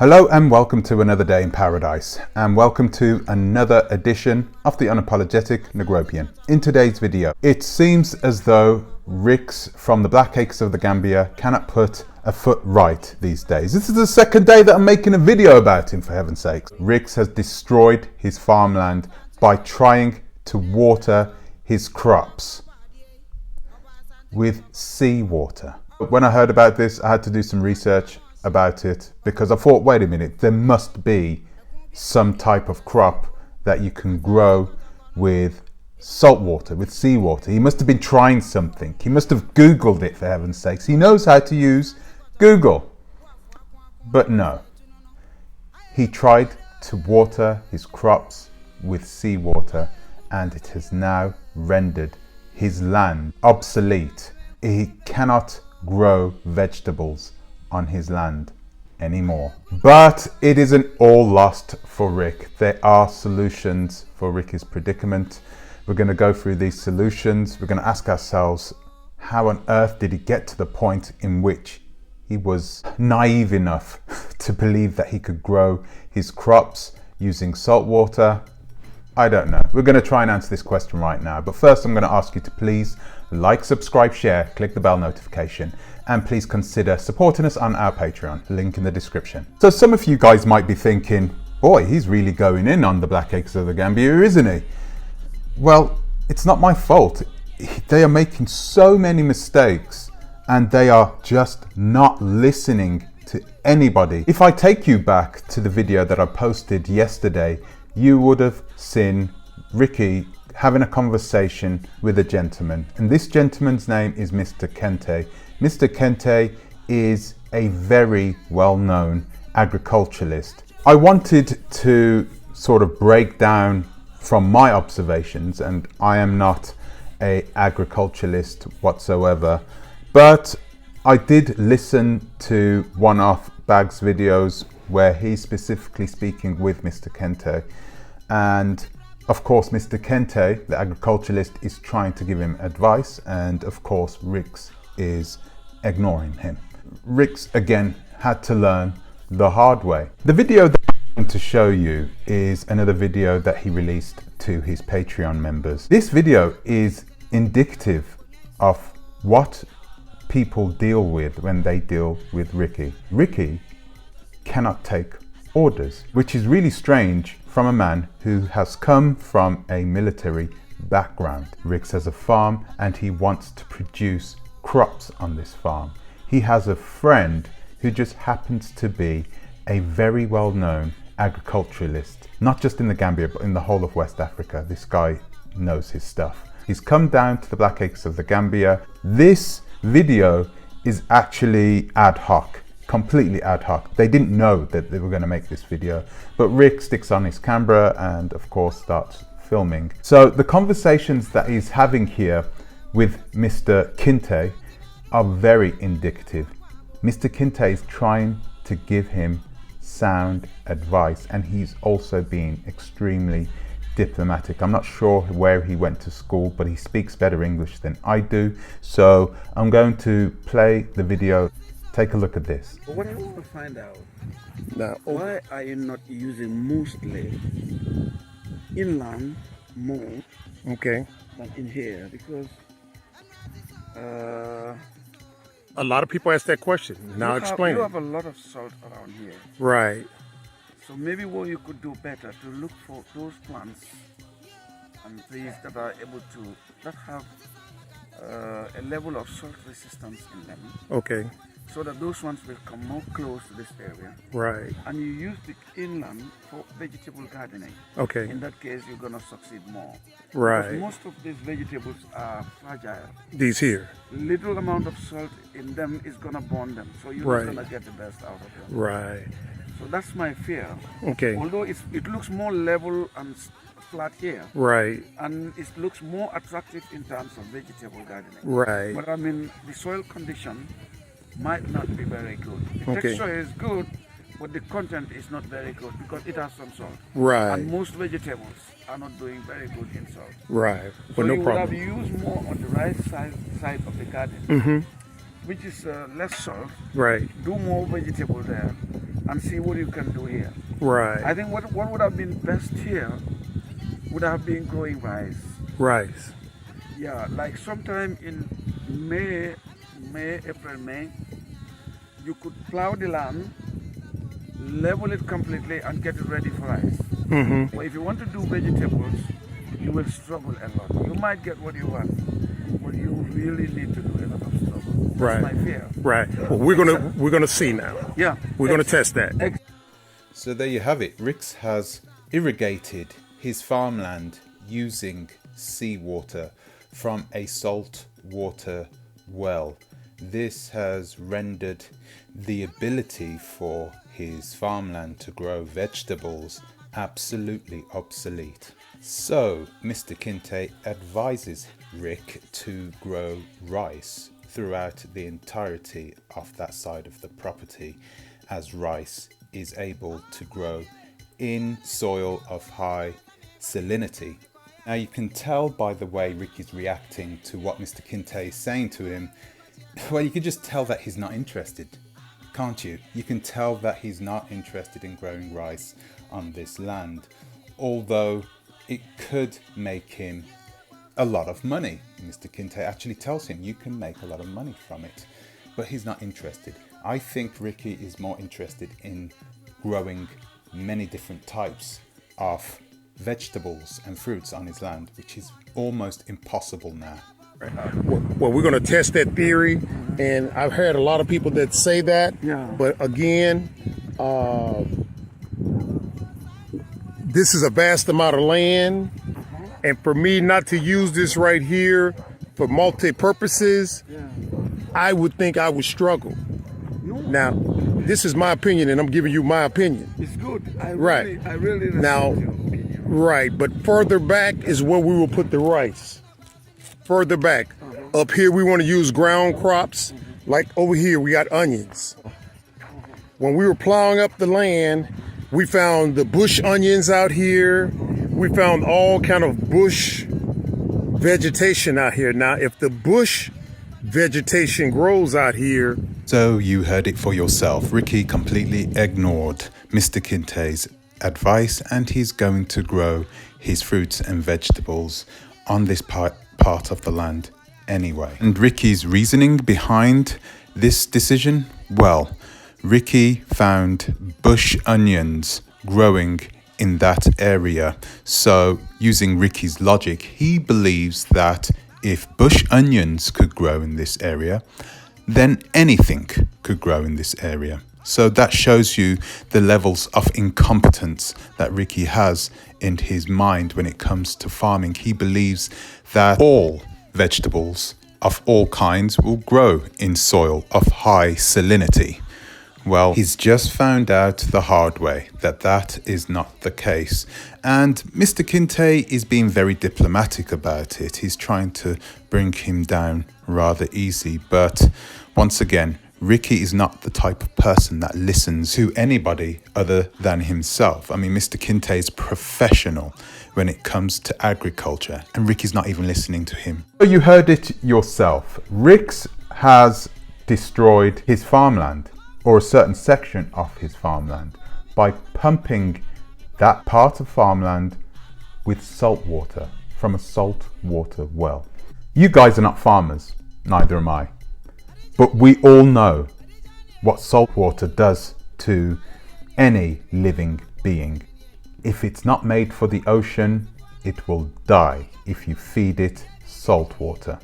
Hello and welcome to another day in paradise, and welcome to another edition of the Unapologetic Negropian. In today's video, it seems as though Ricks from the blackacres of the Gambia cannot put a foot right these days. This is the second day that I'm making a video about him, for heaven's sakes. Ricks has destroyed his farmland by trying to water his crops with seawater. When I heard about this, I had to do some research about it because I thought, wait a minute, there must be some type of crop that you can grow with salt water, with seawater. He must have been trying something. He must have Googled it, for heaven's sakes. He knows how to use Google. But no, he tried to water his crops with seawater, and it has now rendered his land obsolete. He cannot grow vegetables on his land anymore. But it isn't all lost for Rick. There are solutions for Rick's predicament. We're going to go through these solutions. We're going to ask ourselves, how on earth did he get to the point in which he was naive enough to believe that he could grow his crops using salt water? I don't know. We're going to try and answer this question right now. But first, I'm going to ask you to please like, subscribe, share, click the bell notification, and please consider supporting us on our Patreon, link in the description. So some of you guys might be thinking, boy, he's really going in on the blackacres of the Gambia, isn't he? Well, it's not my fault. They are making so many mistakes and they are just not listening to anybody. If I take you back to the video that I posted yesterday, you would have seen Ricky having a conversation with a gentleman, and this gentleman's name is Mr. Kente. Mr. Kente is a very well-known agriculturalist. I wanted to sort of break down from my observations, and I am not an agriculturalist whatsoever, but I did listen to one of Bag's videos where he's specifically speaking with Mr. Kente, and of course Mr. Kente, the agriculturalist, is trying to give him advice, and of course Ricks is ignoring him. Ricks again had to learn the hard way. The video that I'm going to show you is another video that he released to his Patreon members. This video is indicative of what people deal with when they deal with Ricky. Ricky cannot take orders, which is really strange from a man who has come from a military background. Ricks has a farm and he wants to produce crops on this farm. He has a friend who just happens to be a very well-known agriculturalist, not just in the Gambia, but in the whole of West Africa. This guy knows his stuff. He's come down to the blackacres of the Gambia. This video is actually ad hoc. Completely ad hoc. They didn't know that they were going to make this video, but Rick sticks on his camera and of course starts filming. So the conversations that he's having here with Mr. Kente are very indicative. Mr. Kente is trying to give him sound advice, and he's also being extremely diplomatic. I'm not sure where he went to school, but he speaks better English than I do. So I'm going to play the video. Take a look at this. What I want to find out, why are you not using mostly inland more than in here? Because a lot of people ask that question. Now explain. You have a lot of salt around here. Right. So maybe what you could do better to look for those plants and trees that are able to, that have a level of salt resistance in them. Okay. So that those ones will come more close to this area. Right. And you use the inland for vegetable gardening. Okay. In that case, you're going to succeed more. Right. Because most of these vegetables are fragile. These here. Little amount of salt in them is going to burn them. So you're not going to get the best out of them. Right. So that's my fear. Okay. Although it looks more level and flat here. Right. And it looks more attractive in terms of vegetable gardening. Right. But I mean, the soil condition might not be very good. The Okay. texture is good, but the content is not very good because it has some salt. Right. And most vegetables are not doing very good in salt. Right. So But no you problem. would have used more on the right side of the garden, which is less salt. Right. Do more vegetable there, and see what you can do here. Right. I think what would have been best here would have been growing rice. Rice. Yeah, like sometime in May, April, May, you could plow the land, level it completely, and get it ready for rice. Mm-hmm. But if you want to do vegetables, you will struggle a lot. You might get what you want, but you really need to do a lot of struggle. That's Right. my fear. Right. Well, we're gonna see now. Yeah. We're gonna test that. So there you have it. Rix has irrigated his farmland using seawater from a salt water well. This has rendered the ability for his farmland to grow vegetables absolutely obsolete. So Mr. Kinte advises Rick to grow rice throughout the entirety of that side of the property, as rice is able to grow in soil of high salinity. Now you can tell by the way Rick is reacting to what Mr. Kinte is saying to him. Well, you can just tell that he's not interested, can't you? You can tell that he's not interested in growing rice on this land, although it could make him a lot of money. Mr. Kinte actually tells him you can make a lot of money from it, but he's not interested. I think Ricky is more interested in growing many different types of vegetables and fruits on his land, which is almost impossible now. Well, we're gonna test that theory, and I've heard a lot of people that say that. Yeah. But again, this is a vast amount of land, and for me not to use this right here for multi-purposes, I would think I would struggle. Now, this is my opinion, and I'm giving you my opinion. It's good. I Right. really respect Now, your opinion. right, but further back is where we will put the rice. Further back. Up here, we want to use ground crops. Like over here, we got onions. When we were plowing up the land, we found the bush onions out here. We found all kind of bush vegetation out here. Now, if the bush vegetation grows out here. So you heard it for yourself. Ricky completely ignored Mr. Kinte's advice, and he's going to grow his fruits and vegetables on this part of the land anyway. And Ricky's reasoning behind this decision? Well, Ricky found bush onions growing in that area. So using Ricky's logic, he believes that if bush onions could grow in this area, then anything could grow in this area. So that shows you the levels of incompetence that Ricky has in his mind when it comes to farming. He believes that all vegetables of all kinds will grow in soil of high salinity. Well, he's just found out the hard way that that is not the case. And Mr. Kinte is being very diplomatic about it. He's trying to bring him down rather easy. But once again, Ricky is not the type of person that listens to anybody other than himself. I mean, Mr. Kinte is professional when it comes to agriculture, and Ricky's not even listening to him. So you heard it yourself. Rix has destroyed his farmland, or a certain section of his farmland, by pumping that part of farmland with salt water from a salt water well. You guys are not farmers, neither am I. But we all know what salt water does to any living being. If it's not made for the ocean, it will die if you feed it salt water.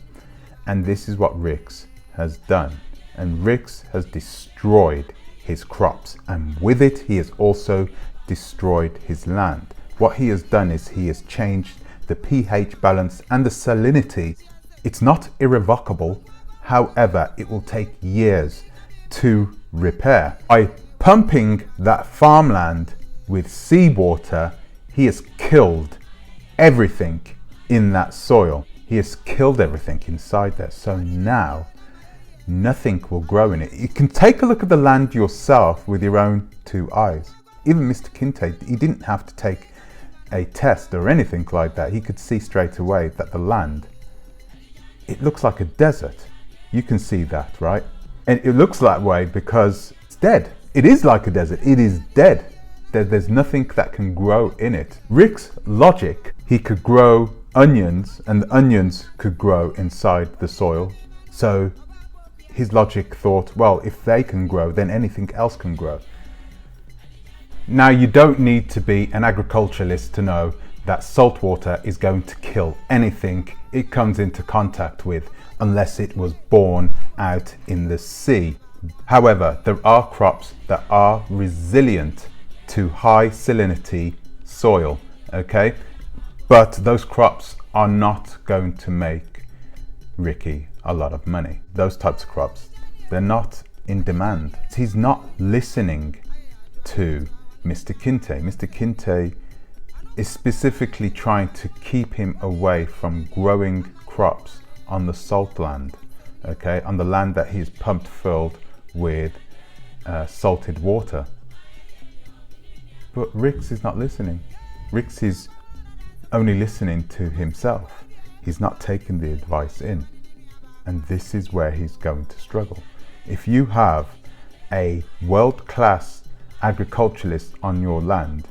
And this is what Rix has done. And Rix has destroyed his crops. And with it, he has also destroyed his land. What he has done is he has changed the pH balance and the salinity. It's not irrevocable. However, it will take years to repair. By pumping that farmland with seawater, he has killed everything in that soil. He has killed everything inside there. So now nothing will grow in it. You can take a look at the land yourself with your own two eyes. Even Mr. Kinte, he didn't have to take a test or anything like that. He could see straight away that the land, it looks like a desert. You can see that, right? And it looks that way because it's dead. It is like a desert. It is dead. There's nothing that can grow in it. Rick's logic, he could grow onions and the onions could grow inside the soil. So his logic thought, well, if they can grow, then anything else can grow. Now, you don't need to be an agriculturalist to know that salt water is going to kill anything it comes into contact with unless it was born out in the sea. However, there are crops that are resilient to high salinity soil, okay? But those crops are not going to make Ricky a lot of money. Those types of crops, they're not in demand. He's not listening to Mr. Kinte. Mr. Kinte is specifically trying to keep him away from growing crops on the salt land, okay, on the land that he's pumped filled with salted water. But Rix is not listening. Rix is only listening to himself. He's not taking the advice in. And this is where he's going to struggle. If you have a world-class agriculturalist on your land,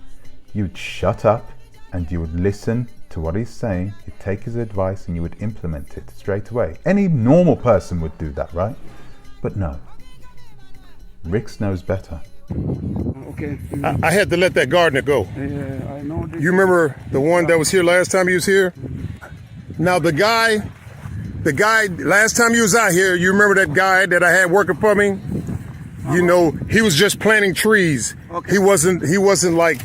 you'd shut up and you would listen to what he's saying, you'd take his advice and you would implement it straight away. Any normal person would do that, right? But no. Rix knows better. Okay. I had to let that gardener go. Yeah, I know this. You remember the one that was here last time he was here? Now the guy last time he was out here, you remember that guy that I had working for me? You know, he was just planting trees. Okay. He wasn't like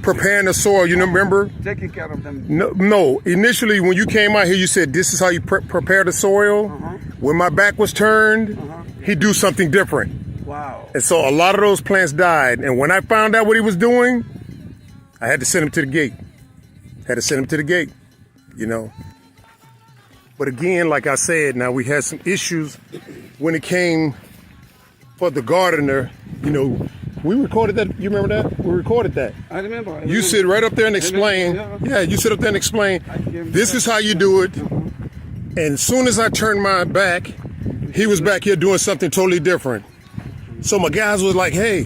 preparing the soil, you remember? Taking care of them. No. Initially, when you came out here, you said, this is how you prepare the soil. When my back was turned, he'd do something different. Wow. And so a lot of those plants died. And when I found out what he was doing, I had to send him to the gate. You know. But again, like I said, now we had some issues when it came for the gardener. You know, we recorded that. You remember that? We recorded that. I remember. You sit right up there and explain. Yeah, you sit up there and explain. This is how you do it. And as soon as I turned my back, he was back here doing something totally different. So my guys was like, hey,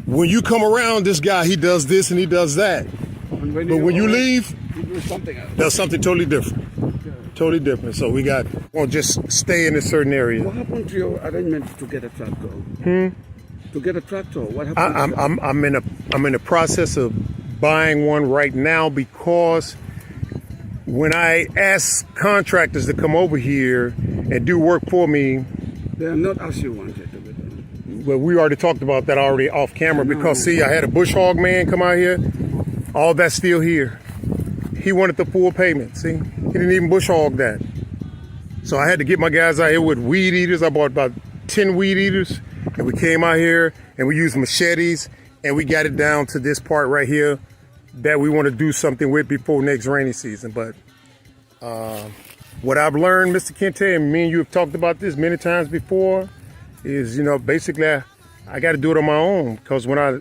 when you come around this guy, he does this and he does that. But when you leave, you do something else. that's something totally different. Totally different. So we won't just stay in a certain area. What happened to your arrangement to get a tractor? To get a tractor, what happened? I'm in the process of buying one right now because when I ask contractors to come over here and do work for me, they are not as you wanted to be done. Well, we already talked about that already off camera because see, I had a bush hog man come out here. All that's still here. He wanted the full payment. See, he didn't even bush hog that. So I had to get my guys out here with weed eaters. I bought about 10 weed eaters, and we came out here and we used machetes and we got it down to this part right here that we want to do something with before next rainy season. But what I've learned, Mr. Kinte, and me and you have talked about this many times before, is, you know, basically I got to do it on my own because when I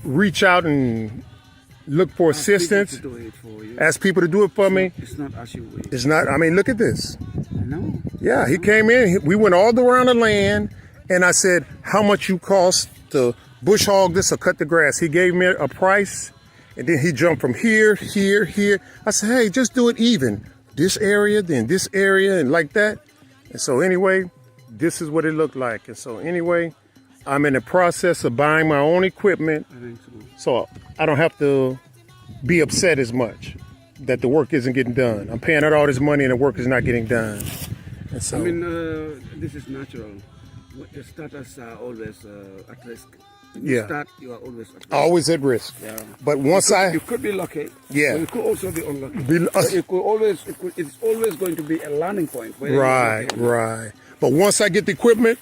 reach out and look for assistance, ask people to do it for me. It's not as you wish. It's not, I mean, look at this. I know. Yeah, he came in, we went all around the land, and I said, how much you cost to bush hog this or cut the grass? He gave me a price, and then he jumped from here. I said, hey, just do it even. This area, then this area, and like that. And so anyway, this is what it looked like. And so anyway, I'm in the process of buying my own equipment, so I don't have to be upset as much that the work isn't getting done. I'm paying out all this money and the work is not getting done. And so, I mean, this is natural. The starters are always at risk. When you start, you are always at risk. Always at risk. Yeah. But once you could be lucky. Yeah. But you could also be unlucky. It's always going to be a learning point. Right. But once I get the equipment,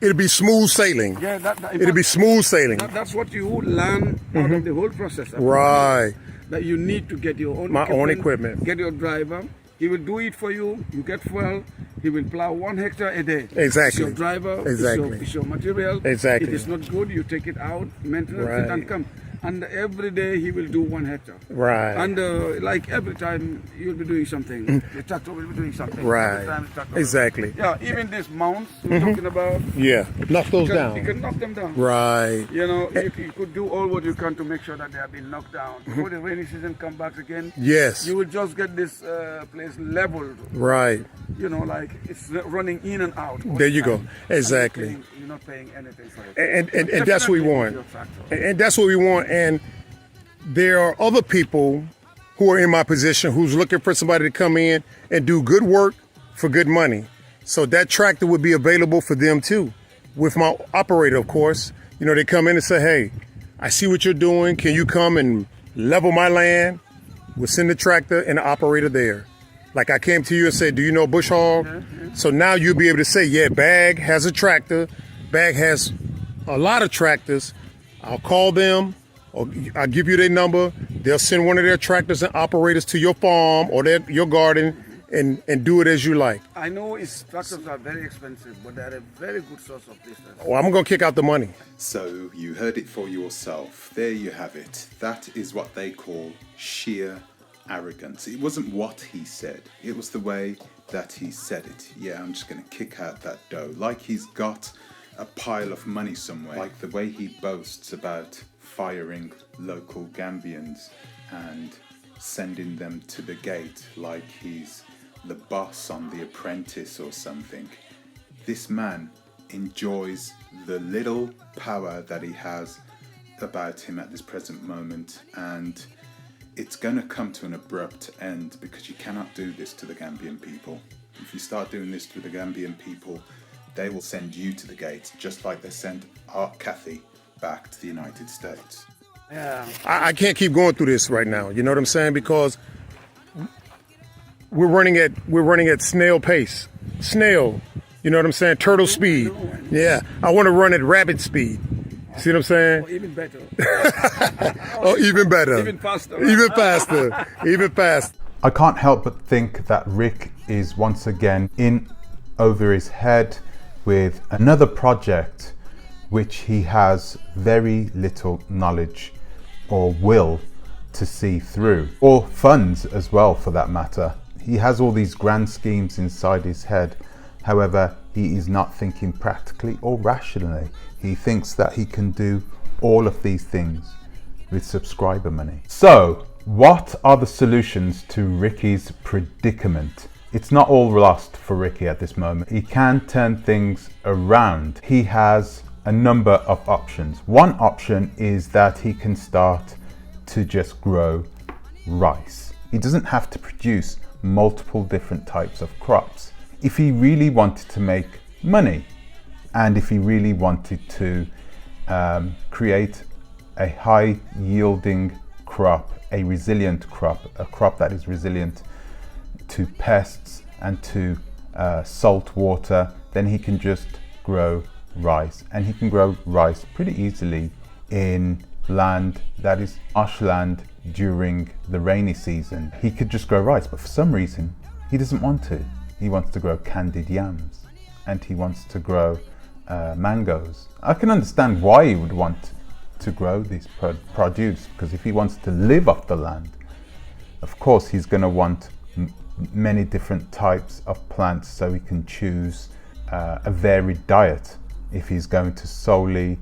it'll be smooth sailing. Yeah, it'll be smooth sailing. That's what you learn out of the whole process. Right. That you need to get your own own equipment. Get your driver. He will do it for you. You get fuel. He will plow 1 hectare a day. Exactly. It's your driver. Exactly. It's your material. Exactly. It is not good. You take it out, maintenance it, and come. And every day he will do 1 hectare. Right. And like every time you'll be doing something, the tractor will be doing something. Right. Every time the tractor Exactly. yeah, even these mounds we're talking about. Yeah. Knock those You down. can knock them down. Right. You know, you could do all what you can to make sure that they have been knocked down. Before the rainy season comes back again, Yes. you will just get this place leveled. Right. You know, like it's running in and out. all There the you go. time. Exactly. You're not paying anything for it. And that's what we Definitely want. your tractor. And that's what we want. And there are other people who are in my position who's looking for somebody to come in and do good work for good money. So that tractor would be available for them too. With my operator, of course. You know, they come in and say, hey, I see what you're doing. Can you come and level my land? We'll send the tractor and the operator there. Like I came to you and said, do you know bush hog? So now you'll be able to say, yeah, Bag has a tractor. Bag has a lot of tractors. I'll call them or I'll give you their number. They'll send one of their tractors and operators to your farm or your garden and do it as you like. I know tractors are very expensive, but they're a very good source of business. Well, I'm going to kick out the money. So you heard it for yourself. There you have it. That is what they call sheer arrogance. It wasn't what he said. It was the way that he said it. Yeah, I'm just going to kick out that dough. Like he's got a pile of money somewhere. Like the way he boasts about firing local Gambians and sending them to the gate like he's the boss on The Apprentice or something. This man enjoys the little power that he has about him at this present moment, and it's going to come to an abrupt end because you cannot do this to the Gambian people. If you start doing this to the Gambian people, they will send you to the gates, just like they sent Art Cathy back to the United States. Yeah. I can't keep going through this right now. You know what I'm saying? Because we're running at snail pace. Snail. You know what I'm saying? Turtle speed. Yeah. I want to run at rabbit speed. See what I'm saying? Or even better. Oh, even better. Even faster. Even faster. Even faster. I can't help but think that Rick is once again in over his head with another project which he has very little knowledge or will to see through, or funds as well for that matter. He has all these grand schemes inside his head. However, he is not thinking practically or rationally. He thinks that he can do all of these things with subscriber money. So, what are the solutions to Ricky's predicament? It's not all lost for Ricky at this moment. He can turn things around. He has a number of options. One option is that he can start to just grow rice. He doesn't have to produce multiple different types of crops. If he really wanted to make money, and if he really wanted to create a high yielding crop, a resilient crop, a crop that is resilient to pests and to salt water, then he can just grow rice. And he can grow rice pretty easily in land that is marshland during the rainy season. He could just grow rice, but for some reason he doesn't want to. He wants to grow candied yams and he wants to grow mangoes. I can understand why he would want to grow these produce, because if he wants to live off the land, of course he's going to want many different types of plants so he can choose a varied diet if he's going to solely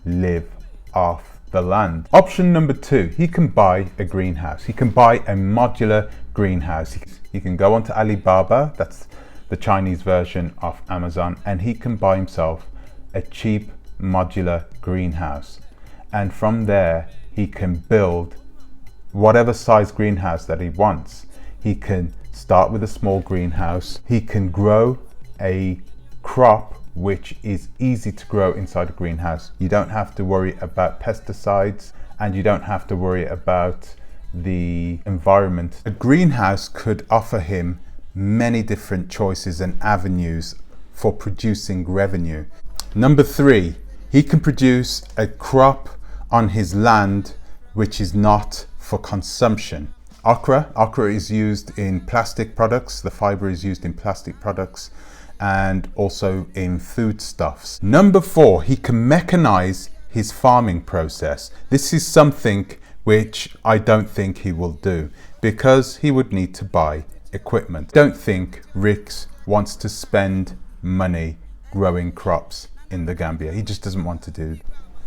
live off the land. Option number 2, he can buy a greenhouse. He can buy a modular greenhouse. He can go onto Alibaba, that's the Chinese version of Amazon, and he can buy himself a cheap modular greenhouse. And from there, he can build whatever size greenhouse that he wants. He can start with a small greenhouse. He can grow a crop which is easy to grow inside a greenhouse. You don't have to worry about pesticides and you don't have to worry about the environment. A greenhouse could offer him many different choices and avenues for producing revenue. Number 3, he can produce a crop on his land which is not for consumption. Okra is used in plastic products. The fiber is used in plastic products and also in foodstuffs. Number 4, he can mechanize his farming process. This is something which I don't think he will do because he would need to buy equipment. Don't think Rix wants to spend money growing crops in the Gambia. He just doesn't want to do.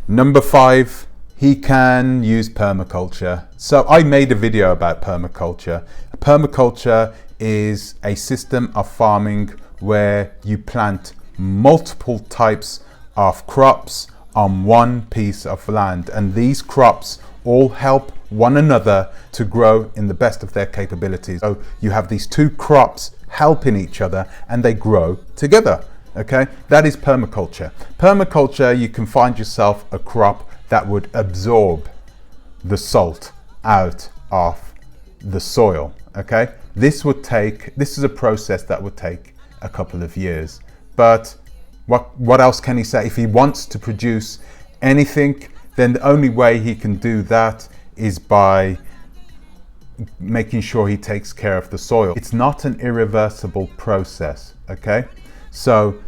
Number 5, he can use permaculture. So I made a video about permaculture. Permaculture is a system of farming where you plant multiple types of crops on one piece of land, and these crops all help one another to grow in the best of their capabilities. So you have these 2 crops helping each other and they grow together. Okay, that is permaculture. Permaculture, you can find yourself a crop that would absorb the salt out of the soil. Okay, this is a process that would take a couple of years. But what else can he say? If he wants to produce anything, then the only way he can do that is by making sure he takes care of the soil. It's not an irreversible process, okay? So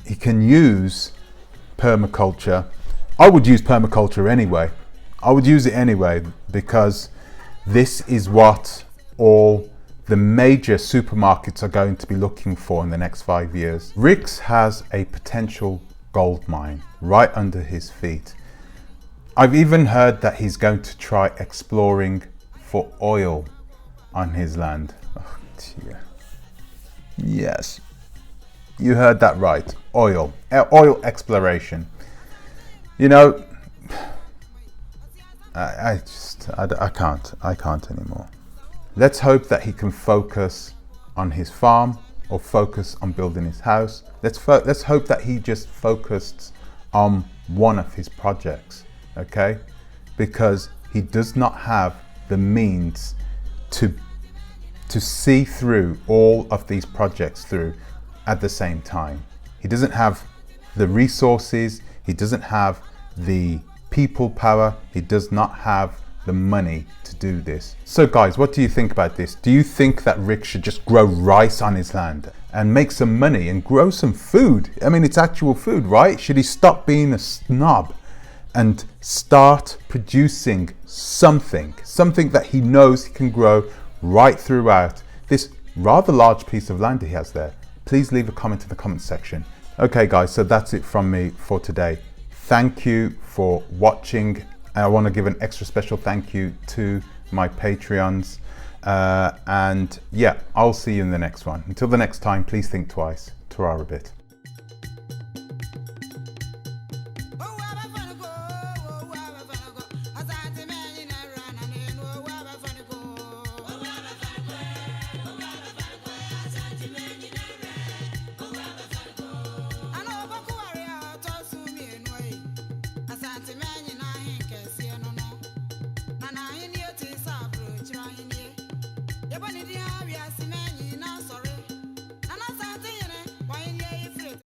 he can use permaculture. I would use permaculture anyway. I would use it anyway because this is what all the major supermarkets are going to be looking for in the next 5 years. Rix has a potential gold mine right under his feet. I've even heard that he's going to try exploring for oil on his land. Oh, dear. Yes, you heard that right. Oil exploration. You know, I can't anymore. Let's hope that he can focus on his farm or focus on building his house. Let's hope that he just focused on one of his projects, okay? Because he does not have the means to see through all of these projects through at the same time. He doesn't have the resources, he doesn't have the people power, he does not have the money to do this. So guys, what do you think about this? Do you think that Rick should just grow rice on his land and make some money and grow some food? I mean, it's actual food, right? Should he stop being a snob and start producing something that he knows he can grow right throughout this rather large piece of land he has there? Please leave a comment in the comment section. Okay guys, so that's it from me for today. Thank you for watching. I want to give an extra special thank you to my Patreons. And yeah, I'll see you in the next one. Until the next time, please think twice. Ta-ra a bit. Yabani dia we are